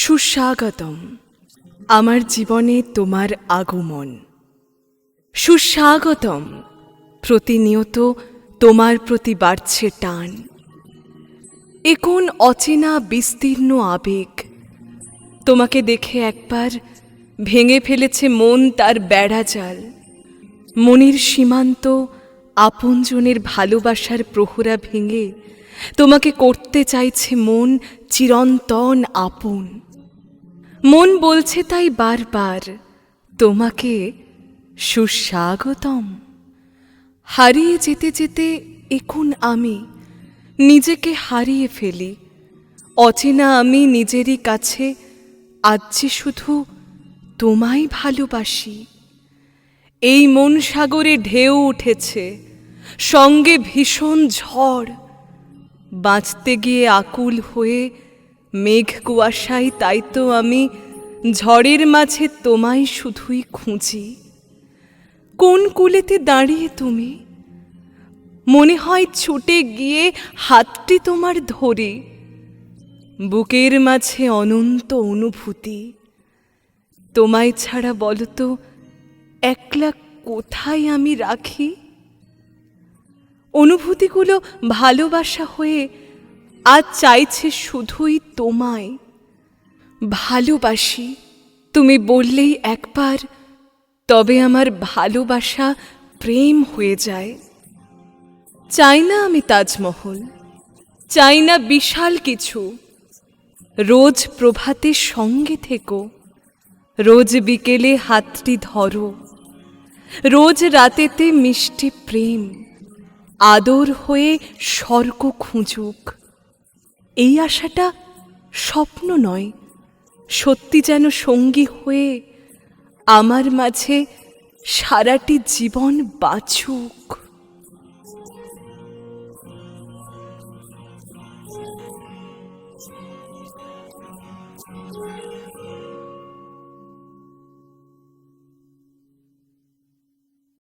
সুস্বাগতম আমার জীবনে তোমার আগমন। সুস্বাগতম প্রতিনিয়ত তোমার প্রতি বাড়ছে টান। এ কোন অচেনা বিস্তীর্ণ আবেগ, তোমাকে দেখে একবার ভেঙে ফেলেছে মন তার বেড়াজাল। মনের সীমান্ত আপনজনের ভালোবাসার প্রহরা ভেঙে তোমাকে করতে চাইছে মন চিরন্তন আপন। মন বলছে তাই বারবার তোমাকে সুস্বাগতম। হারিয়ে যেতে যেতে এখন আমি নিজেকে হারিয়ে ফেলি। অচেনা আমি নিজেরই কাছে আজ যে শুধু তোমায় ভালোবাসি। এই মন সাগরে ঢেউ উঠেছে, সঙ্গে ভীষণ ঝড়। বাঁচতে গিয়ে আকুল হয়ে মেঘ কুয়াশায়, তাই তো আমি ঝড়ের মাঝে তোমায় শুধুই খুঁজি। কোন কূলেতে দাঁড়িয়ে তুমি, মনে হয় ছুটে গিয়ে হাতটি তোমার ধরি। বুকের মাঝে অনন্ত অনুভূতি, তোমায় ছাড়া বলতো একলা কোথায় আমি রাখি। অনুভূতিগুলো ভালোবাসা হয়ে আজ চাইছে শুধুই তোমায়। ভালোবাসি তুমি বললেই একবার, তবে আমার ভালোবাসা প্রেম হয়ে যায়। চাই না আমি তাজমহল, চাই না বিশাল কিছু। রোজ প্রভাতে সঙ্গে থেকো, রোজ বিকেলে হাতটি ধরো, রোজ রাতেতে মিষ্টি প্রেম আদর হয়ে স্বর্গ খুঁজুক। এই আশাটা স্বপ্ন নয়, সত্যি যেন সঙ্গী হয়ে আমার মাঝে সারাটি জীবন বাঁচুক।